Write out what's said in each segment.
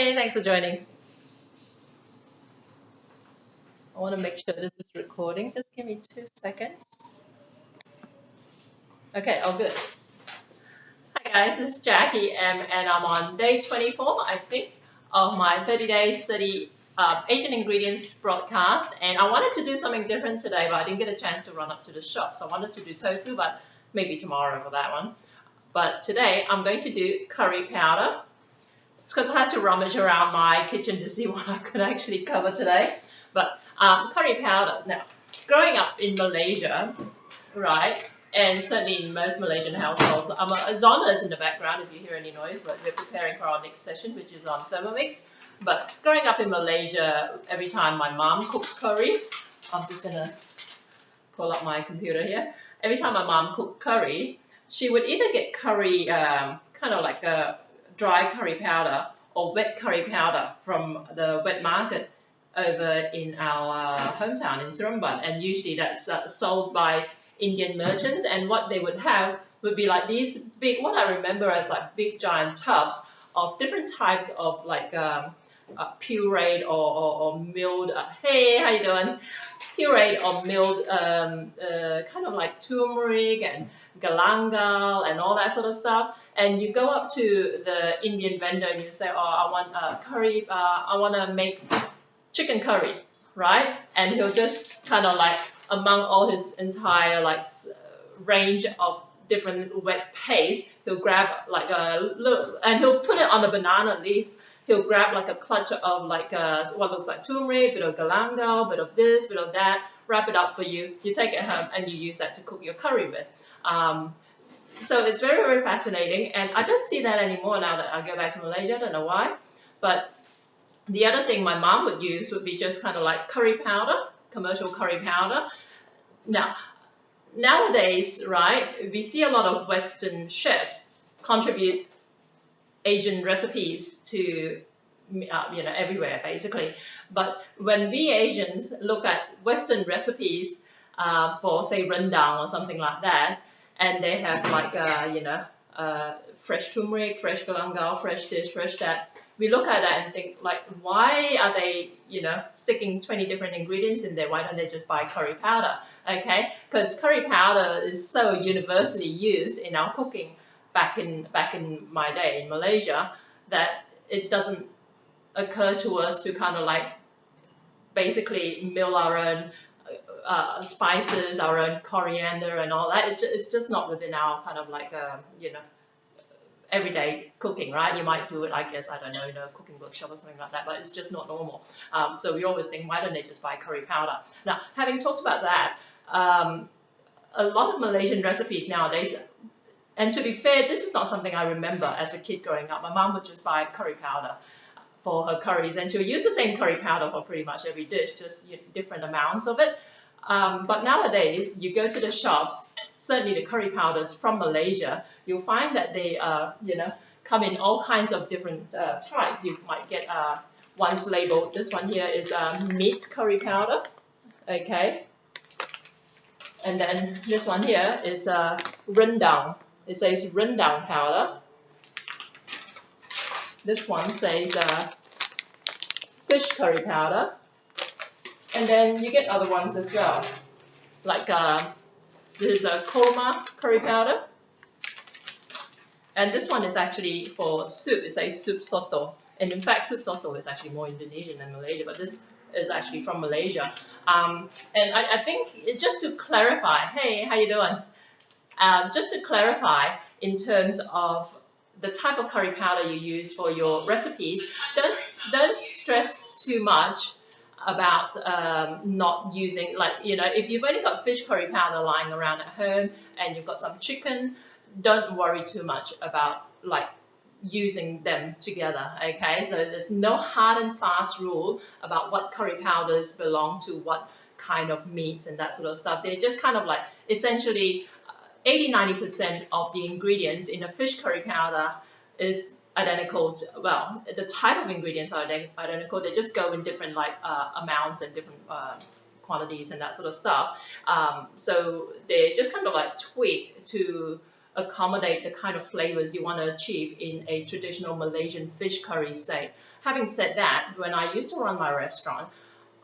Hey, thanks for joining. I want to make sure this is recording. Just give me 2 seconds. Okay, all good. Hi guys, this is Jackie and I'm on day 24, I think, of my 30 days, 30 Asian ingredients broadcast. And I wanted to do something different today, but I didn't get a chance to run up to the shop. So I wanted to do tofu, but maybe tomorrow for that one. But today I'm going to do curry powder. It's because I had to rummage around my kitchen to see what I could actually cover today. But curry powder. Now, growing up in Malaysia, right, and certainly in most Malaysian households, Zona is in the background if you hear any noise, but we're preparing for our next session, which is on Thermomix. But growing up in Malaysia, every time my mom cooks curry, I'm just going to pull up my computer here. Every time my mom cooked curry, she would either get curry, kind of like a dry curry powder or wet curry powder from the wet market over in our hometown in Seremban, and usually that's sold by Indian merchants. And what they would have would be like these big, what I remember as like big giant tubs of different types of like pureed or milled. Hey, how you doing? Pureed or milled, kind of like turmeric and galangal and all that sort of stuff. And you go up to the Indian vendor and you say, oh, I want a curry, I want to make chicken curry, right? And he'll just kind of like among all his entire like range of different wet paste, he'll grab like a little, and he'll put it on a banana leaf. He'll grab like a clutch of like what looks like turmeric, bit of galangal, bit of this, bit of that, wrap it up for you. You take it home and you use that to cook your curry with. So it's very, very fascinating. And I don't see that anymore now that I go back to Malaysia. I don't know why. But the other thing my mom would use would be just kind of like curry powder, commercial curry powder. Now, nowadays, right, we see a lot of Western chefs contribute Asian recipes to everywhere basically. But when we Asians look at Western recipes for say rendang or something like that, and they have like fresh turmeric, fresh galangal, fresh this, fresh that, we look at that and think like, why are they sticking 20 different ingredients in there? Why don't they just buy curry powder? Okay, because curry powder is so universally used in our cooking back in my day in Malaysia that it doesn't occur to us to kind of like basically mill our own spices, our own coriander and all that. It's just not within our kind of like everyday cooking, right? You might do it, I guess, I don't know, in a cooking workshop or something like that, but it's just not normal. So we always think, why don't they just buy curry powder? Now, having talked about that, a lot of Malaysian recipes nowadays, and to be fair, this is not something I remember as a kid growing up. My mom would just buy curry powder for her curries, and she'll use the same curry powder for pretty much every dish, just different amounts of it. But nowadays, you go to the shops, certainly the curry powders from Malaysia, you'll find that they come in all kinds of different types. You might get ones labeled, this one here is meat curry powder, okay? And then this one here is rendang. It says rendang powder. This one says fish curry powder. And then you get other ones as well. Like this is a korma curry powder. And this one is actually for soup. It says soup soto. And in fact, soup soto is actually more Indonesian than Malaysia, but this is actually from Malaysia. And I think just to clarify, hey, how you doing? Just to clarify, in terms of the type of curry powder you use for your recipes, don't stress too much about not using, like, if you've only got fish curry powder lying around at home and you've got some chicken, don't worry too much about like using them together, okay? So there's no hard and fast rule about what curry powders belong to what kind of meats and that sort of stuff. They're just kind of like essentially 80-90% of the ingredients in a fish curry powder is identical to, well, the type of ingredients are identical. They just go in different like amounts and different quantities and that sort of stuff. So they just kind of like tweaked to accommodate the kind of flavors you want to achieve in a traditional Malaysian fish curry, say. Having said that, when I used to run my restaurant,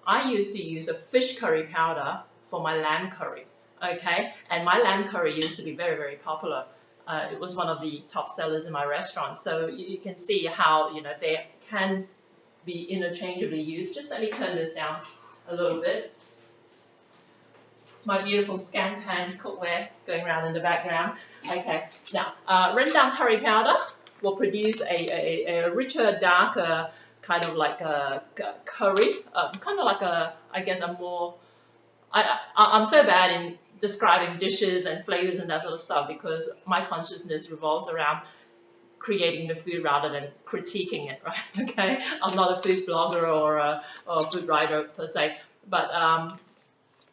I used to use a fish curry powder for my lamb curry, okay? And my lamb curry used to be very, very popular. It was one of the top sellers in my restaurant. So you can see how, they can be interchangeably used. Just let me turn this down a little bit. It's my beautiful Scanpan cookware going around in the background. Okay, now rendang curry powder will produce a richer, darker kind of like a curry, kind of like I guess a more. I'm so bad in describing dishes and flavors and that sort of stuff because my consciousness revolves around creating the food rather than critiquing it, right? Okay, I'm not a food blogger or a food writer per se, but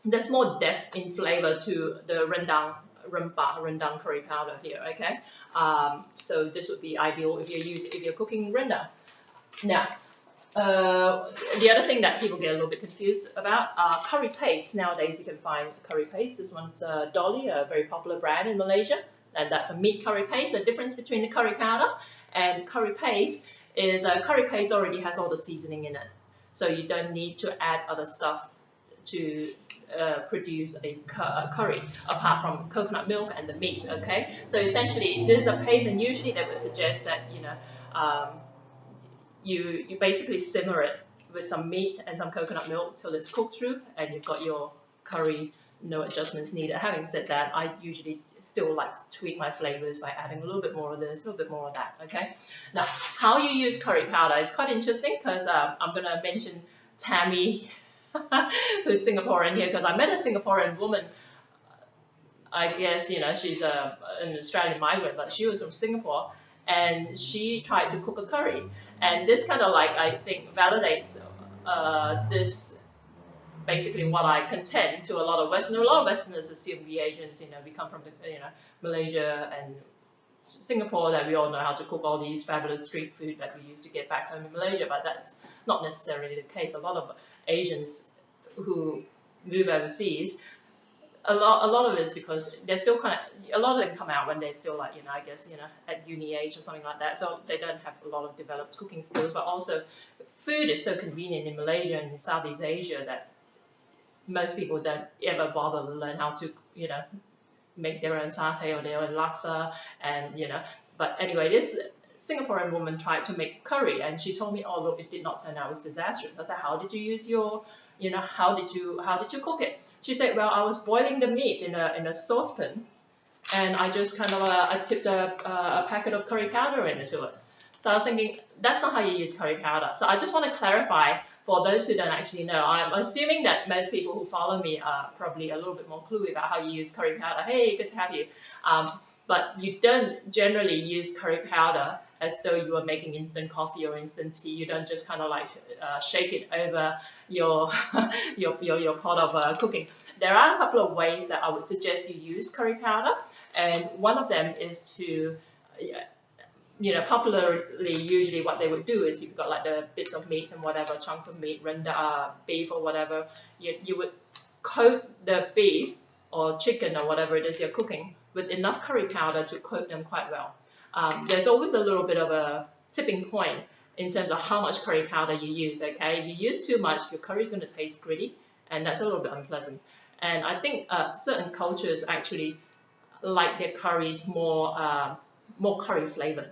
there's more depth in flavor to the rendang curry powder here. Okay, so this would be ideal if you're cooking rendang. Now, the other thing that people get a little bit confused about curry paste. Nowadays, you can find curry paste. This one's Dolly, a very popular brand in Malaysia, and that's a meat curry paste. The difference between the curry powder and curry paste is curry paste already has all the seasoning in it, so you don't need to add other stuff to produce a curry apart from coconut milk and the meat. Okay, so essentially this is a paste, and usually they would suggest that you basically simmer it with some meat and some coconut milk till it's cooked through, and you've got your curry, no adjustments needed. Having said that, I usually still like to tweak my flavors by adding a little bit more of this, a little bit more of that. Okay, now how you use curry powder is quite interesting because I'm going to mention Tammy, who's Singaporean here, because I met a Singaporean woman. I guess she's an Australian migrant, but she was from Singapore, and she tried to cook a curry, and this kind of like I think validates this basically what I contend to a lot of Westerners. A lot of Westerners assume we Asians, we come from Malaysia and Singapore, that we all know how to cook all these fabulous street food that we used to get back home in Malaysia, but that's not necessarily the case. A lot of Asians who move overseas, a lot of it is because they're still a lot of them come out when they're still like, I guess, at uni age or something like that. So they don't have a lot of developed cooking skills, but also food is so convenient in Malaysia and in Southeast Asia that most people don't ever bother to learn how to, make their own satay or their own laksa. And, but anyway, this Singaporean woman tried to make curry, and she told me, oh, look, it did not turn out, it was disastrous. I said, how did you use your, how did you cook it? She said, well, I was boiling the meat in a saucepan, and I just kind of I tipped a packet of curry powder into it. So I was thinking, that's not how you use curry powder. So I just want to clarify for those who don't actually know. I'm assuming that most people who follow me are probably a little bit more cluey about how you use curry powder. Hey, good to have you. But you don't generally use curry powder as though you are making instant coffee or instant tea. You don't just kind of like shake it over your your pot of cooking. There are a couple of ways that I would suggest you use curry powder, and one of them is to popularly, usually what they would do is if you've got like the bits of meat and whatever, chunks of meat, beef or whatever, you would coat the beef or chicken or whatever it is you're cooking with enough curry powder to coat them quite well. There's always a little bit of a tipping point in terms of how much curry powder you use, okay? If you use too much, your curry is going to taste gritty, and that's a little bit unpleasant. And I think certain cultures actually like their curries more curry flavored.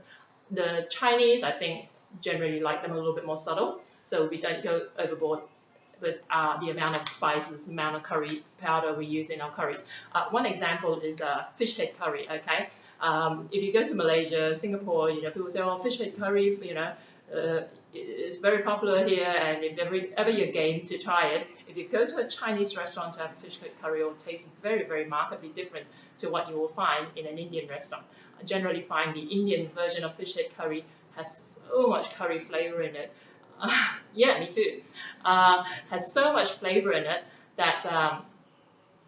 The Chinese, I think, generally like them a little bit more subtle, so we don't go overboard with the amount of spices, the amount of curry powder we use in our curries. One example is fish head curry, okay? If you go to Malaysia, Singapore, people say, oh, fish head curry, it's very popular here, and if ever you're game to try it, if you go to a Chinese restaurant to have a fish head curry, it will taste very, very markedly different to what you will find in an Indian restaurant. I generally find the Indian version of fish head curry has so much curry flavor in it. Yeah, me too. Has so much flavor in it that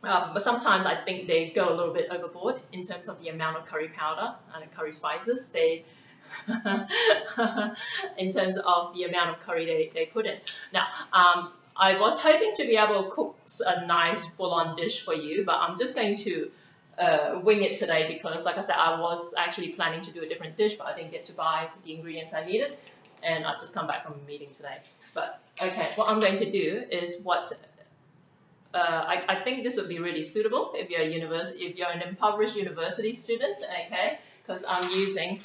but sometimes I think they go a little bit overboard in terms of the amount of curry powder and curry spices. They in terms of the amount of curry they put in. Now, I was hoping to be able to cook a nice full-on dish for you, but I'm just going to wing it today because, like I said, I was actually planning to do a different dish, but I didn't get to buy the ingredients I needed, and I just come back from a meeting today. But okay, what I'm going to do is what I think this would be really suitable if you're if you're an impoverished university student, okay? Because I'm using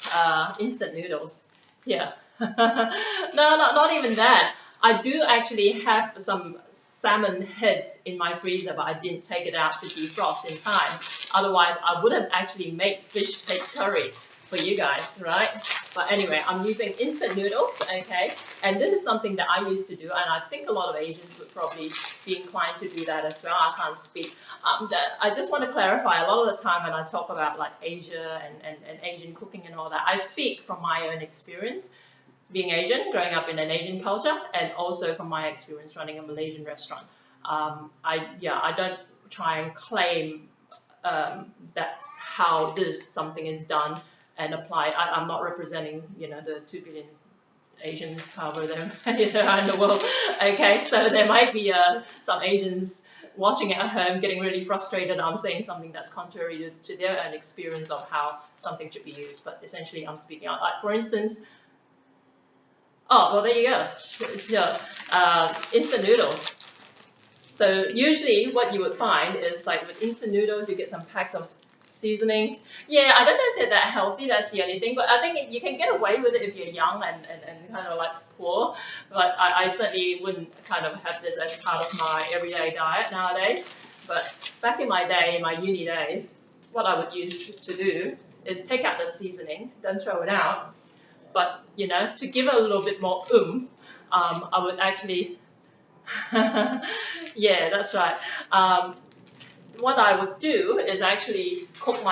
instant noodles here. No, not even that. I do actually have some salmon heads in my freezer, but I didn't take it out to defrost in time. Otherwise, I would have actually made fish cake curry for you guys, right? But anyway, I'm using instant noodles, okay? And this is something that I used to do, and I think a lot of Asians would probably be inclined to do that as well. I can't speak. I just want to clarify, a lot of the time when I talk about like Asia and Asian cooking and all that, I speak from my own experience being Asian, growing up in an Asian culture, and also from my experience running a Malaysian restaurant. I don't try and claim that's how something is done and applied. I'm not representing, the 2 billion Asians, however they're around the world. Okay, so there might be some Asians watching at home getting really frustrated. I'm saying something that's contrary to their own experience of how something should be used. But essentially, I'm speaking out. Like, for instance, oh, well, there you go. Sure. Instant noodles. So usually what you would find is like with instant noodles, you get some packs of seasoning. Yeah, I don't know if they're that healthy, that's the only thing, but I think you can get away with it if you're young and kind of like poor. But I certainly wouldn't kind of have this as part of my everyday diet nowadays. But back in my day, in my uni days, what I would use to do is take out the seasoning, don't throw it out. But, to give it a little bit more oomph, I would actually, yeah, that's right. What I would do is actually cook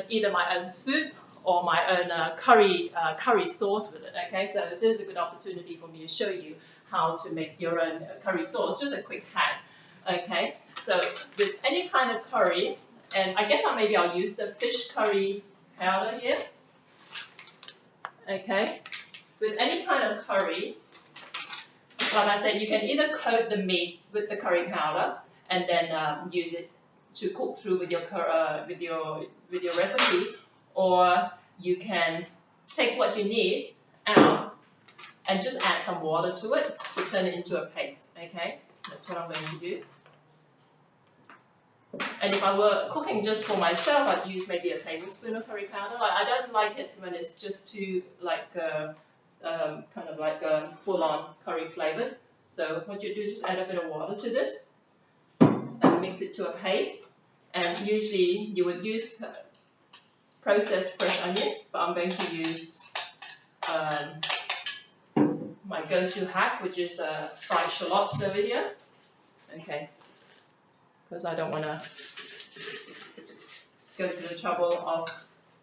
either my own soup or my own curry sauce with it. Okay, so there's a good opportunity for me to show you how to make your own curry sauce. Just a quick hack. Okay, so with any kind of curry, and I guess I'll use the fish curry powder here. Okay, with any kind of curry, like I said, you can either coat the meat with the curry powder and then use it to cook through with your recipe, or you can take what you need out and just add some water to it to turn it into a paste. Okay, that's what I'm going to do. And if I were cooking just for myself, I'd use maybe a tablespoon of curry powder. I don't like it when it's just too full-on curry flavored. So what you do is just add a bit of water to this and mix it to a paste. And usually you would use processed fresh onion, but I'm going to use my go-to hack, which is fried shallots over here. Okay, because I don't want to go to the trouble of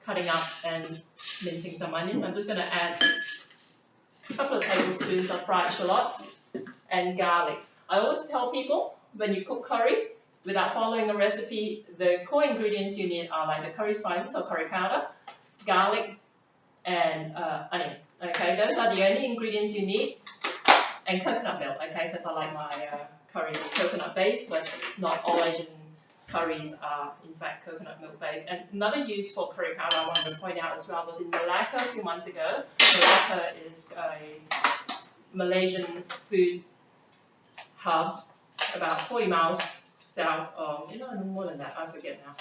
cutting up and mincing some onion. I'm just going to add a couple of tablespoons of fried shallots and garlic. I always tell people when you cook curry, without following a recipe, the core ingredients you need are like the curry spices or curry powder, garlic, and onion. Okay, those are the only ingredients you need, and coconut milk. Okay, because I like my curry coconut based, but not all Asian curries are in fact coconut milk based. And another use for curry powder I wanted to point out as well was in Malacca a few months ago. Malacca is a Malaysian food hub about 40 miles south of, more than that, I forget now,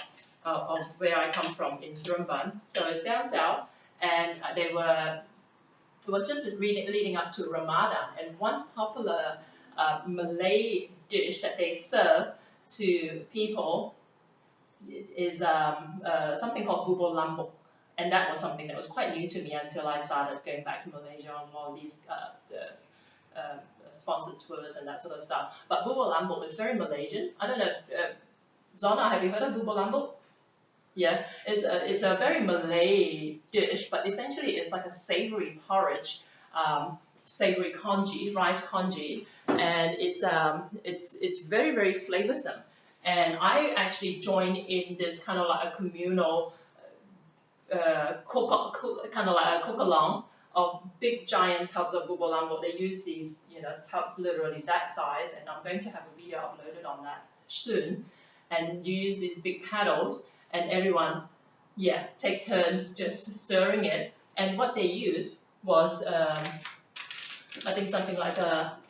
of where I come from in Seremban. So it's down south, and it was just leading up to Ramadan, and one popular Malay dish that they serve to people is something called bubur lambuk. And that was something that was quite new to me until I started going back to Malaysia on all these sponsored tours and that sort of stuff. But bubur lambuk is very Malaysian. I don't know, Zona, have you heard of bubur lambuk? Yeah, it's a very Malay dish, but essentially it's like a savory porridge, savory congee, rice congee, and it's very, very flavoursome. And I actually joined in this kind of like a communal kind of like a cook along of big giant tubs of bubur lambuk. They use these tubs literally that size, and I'm going to have a video uploaded on that soon. And you use these big paddles, and everyone, yeah, take turns just stirring it. And what they used was, I think something like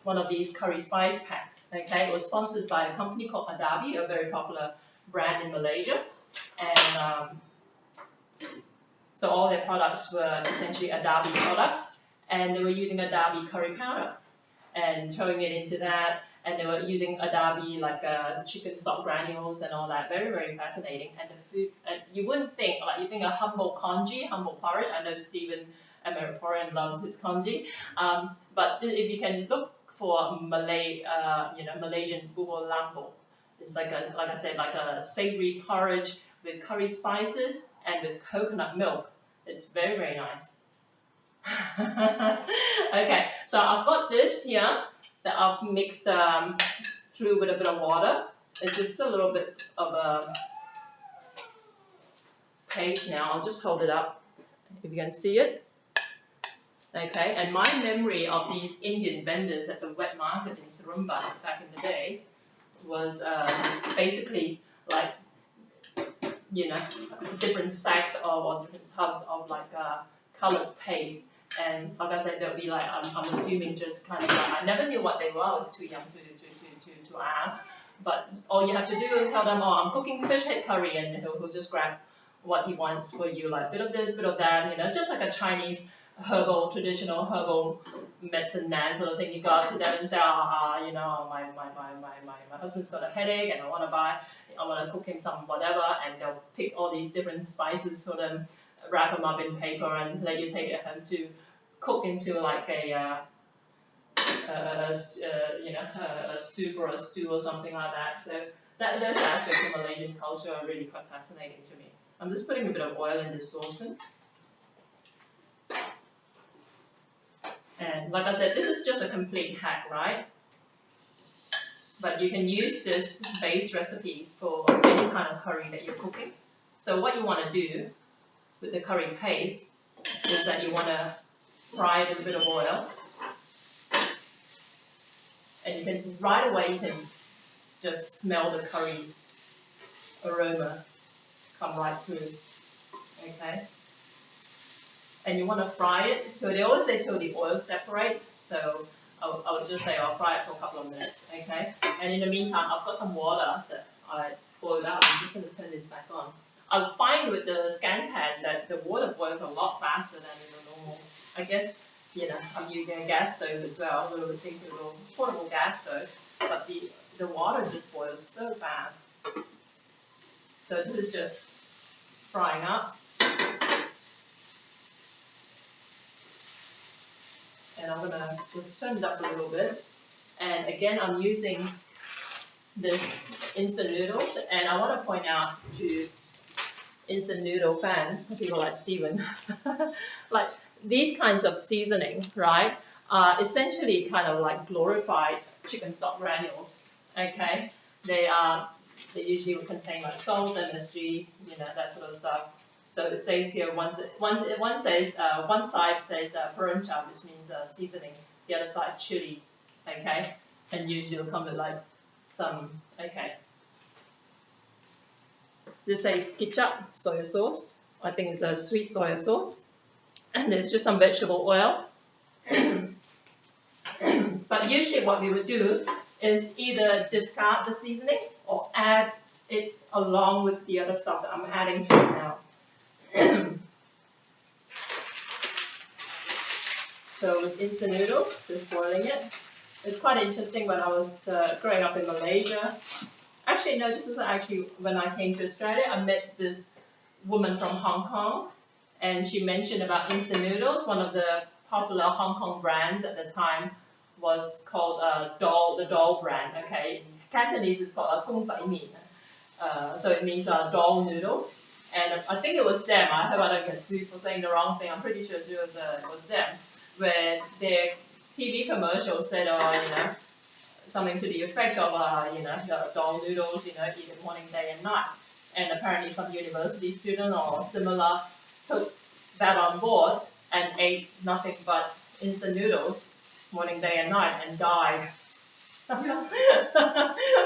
one of these curry spice packs. Okay, it was sponsored by a company called Adabi, a very popular brand in Malaysia, and so all their products were essentially Adabi products, and they were using Adabi curry powder and throwing it into that, and they were using Adabi like chicken stock granules and all that. Very, very fascinating. And the food, you wouldn't think, like you think a humble congee, humble porridge. I know Stephen Ameriporian loves his congee, but if you can look for Malaysian bubur lambo, it's like I said, like a savory porridge with curry spices and with coconut milk. It's very, very nice. Okay, so I've got this here that I've mixed through with a bit of water. It's just a little bit of a paste now. I'll just hold it up if you can see it. Okay, and my memory of these Indian vendors at the wet market in Seremban back in the day was basically like, different sacks or different tubs of like colored paste. And like I said, they'll be like, I'm assuming just kind of like, I never knew what they were. I was too young to ask. But all you have to do is tell them, oh, I'm cooking fish head curry, and he'll just grab what he wants for you, like bit of this, bit of that, just like a Chinese traditional herbal medicine man sort of thing. You go out to them and say, my husband's got a headache and I want to cook him some whatever, and they'll pick all these different spices for them, wrap them up in paper, and let you take it home to cook into like a soup or a stew or something like that. So those aspects of Malaysian culture are really quite fascinating to me. I'm just putting a bit of oil in this saucepan. And like I said, this is just a complete hack, right? But you can use this base recipe for any kind of curry that you're cooking. So what you want to do with the curry paste is that you want to fry it with a bit of oil. And you can, right away, you can just smell the curry aroma come right through, okay? And you want to fry it, so they always say till the oil separates, so I would just say I'll fry it for a couple of minutes, okay? And in the meantime, I've got some water that I boiled out. I'm just going to turn this back on. I find with the Scanpan that the water boils a lot faster than in the normal. I guess, I'm using a gas stove as well, a little portable gas stove, but the water just boils so fast. So this is just frying up. And I'm going to just turn it up a little bit. And again, I'm using this instant noodles. And I want to point out to instant noodle fans, people like Stephen, like these kinds of seasoning, right, are essentially kind of like glorified chicken stock granules, okay? They usually will contain like salt, MSG, that sort of stuff. So it says here, one side says perencha, which means seasoning. The other side chili, okay? And usually it'll come with like some, okay. This says ketchup, soy sauce. I think it's a sweet soy sauce. And there's just some vegetable oil. But usually what we would do is either discard the seasoning or add it along with the other stuff that I'm adding to it now. So with instant noodles, just boiling it. It's quite interesting. When I was growing up in Malaysia, actually no, this was actually when I came to Australia, I met this woman from Hong Kong, and she mentioned about instant noodles. One of the popular Hong Kong brands at the time was called the Dal brand, okay? In Cantonese it's called Kung Zai Min. So it means dal noodles. And I think it was them. I hope I don't get sued for saying the wrong thing. I'm pretty sure it was them, where their TV commercial said, something to the effect of, the dal noodles, eat it morning, day, and night. And apparently some university student or similar took that on board and ate nothing but instant noodles morning, day, and night and died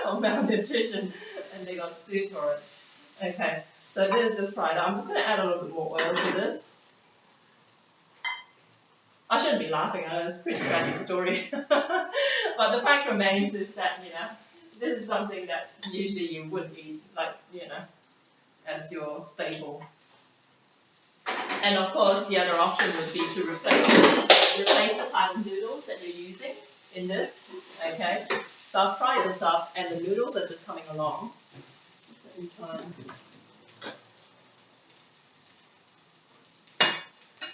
of malnutrition, and they got sued for it. Okay. So this is just fried up. I'm just going to add a little bit more oil to this. I shouldn't be laughing at it, it's a pretty tragic story. But the fact remains is that, this is something that usually you wouldn't eat, like, as your staple. And of course, the other option would be to replace the type of noodles that you're using in this. Okay, so I've fried this up, and the noodles are just coming along. Just let me try and...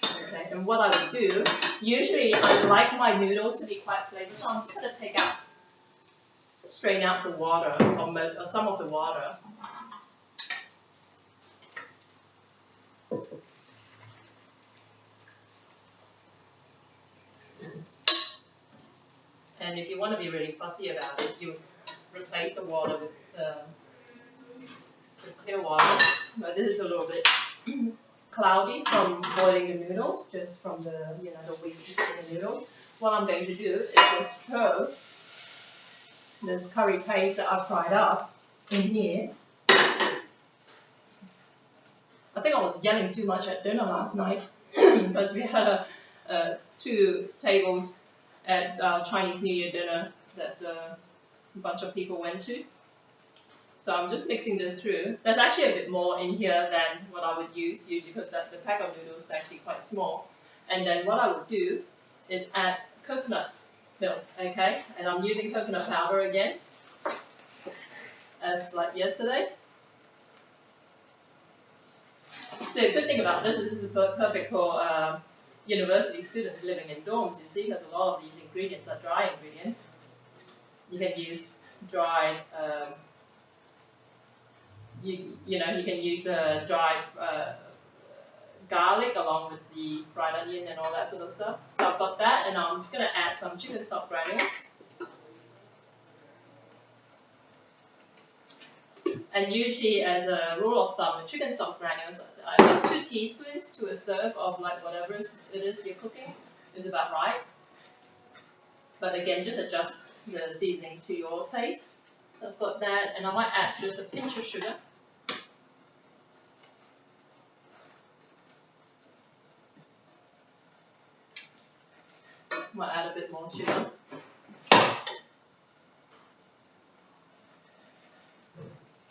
Okay, and what I would do, usually I like my noodles to be quite flavored, so I'm just going to take out, strain out the water, or some of the water. And if you want to be really fussy about it, you replace the water with clear water. But this is a little bit cloudy from boiling the noodles, just from the the weak heat in the noodles. What I'm going to do is just throw this curry paste that I've fried up in here. I think I was yelling too much at dinner last night because we had 2 tables at our Chinese New Year dinner that a bunch of people went to. So I'm just mixing this through. There's actually a bit more in here than what I would use usually because the pack of noodles is actually quite small. And then what I would do is add coconut milk, okay? And I'm using coconut powder again, as like yesterday. So the good thing about this is this is perfect for university students living in dorms, you see, because a lot of these ingredients are dry ingredients. You can use dried, you can use dried garlic along with the fried onion and all that sort of stuff. So I've got that, and I'm just going to add some chicken stock granules. And usually, as a rule of thumb, the chicken stock granules, I think 2 teaspoons to a serve of like whatever it is you're cooking is about right. But again, just adjust the seasoning to your taste. So I've got that, and I might add just a pinch of sugar. Might add a bit more sugar.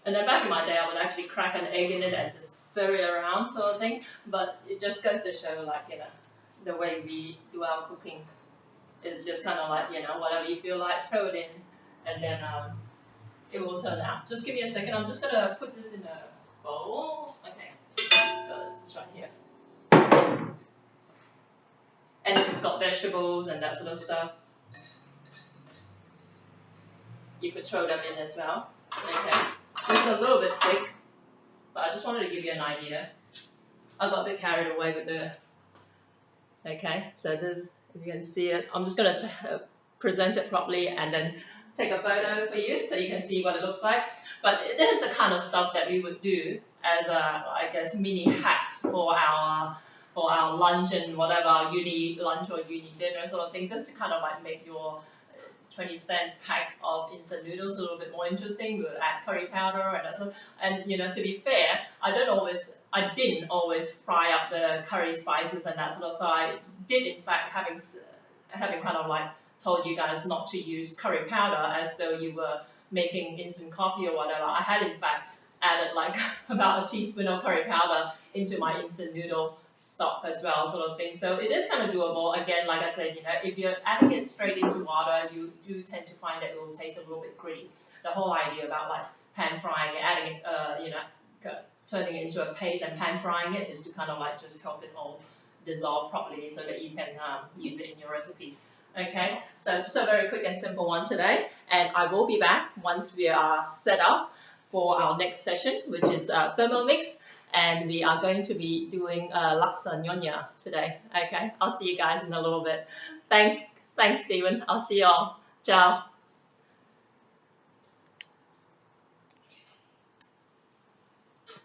And then back in my day, I would actually crack an egg in it and just stir it around, sort of thing. But it just goes to show, like, the way we do our cooking is just kind of like, whatever you feel like, throw it in, and then it will turn out. Just give me a second. I'm just going to put this in a bowl. Okay, got it just right here. And if you've got vegetables and that sort of stuff, you could throw them in as well. Okay. It's a little bit thick, but I just wanted to give you an idea. I got a bit carried away with the... Okay, so this, if you can see it, I'm just going to present it properly and then take a photo for you so you can see what it looks like. But this is the kind of stuff that we would do as, I guess, mini hacks for our lunch and whatever, our uni lunch or uni dinner sort of thing, just to kind of like make your 20-cent pack of instant noodles a little bit more interesting. We would add curry powder and that sort of, and to be fair, I didn't always fry up the curry spices and that sort of, so I did in fact having kind of like told you guys not to use curry powder as though you were making instant coffee or whatever. I had in fact added like about a teaspoon of curry powder into my instant noodle stock as well, sort of thing. So it is kind of doable. Again, like I said, if you're adding it straight into water, you do tend to find that it will taste a little bit gritty. The whole idea about like pan frying it, adding it, turning it into a paste and pan frying it is to kind of like just help it all dissolve properly so that you can use it in your recipe. Okay, so it's a very quick and simple one today, and I will be back once we are set up for our next session, which is Thermomix. And we are going to be doing Laksa Nyonya today. Okay, I'll see you guys in a little bit. Thanks, Stephen. I'll see you all. Ciao.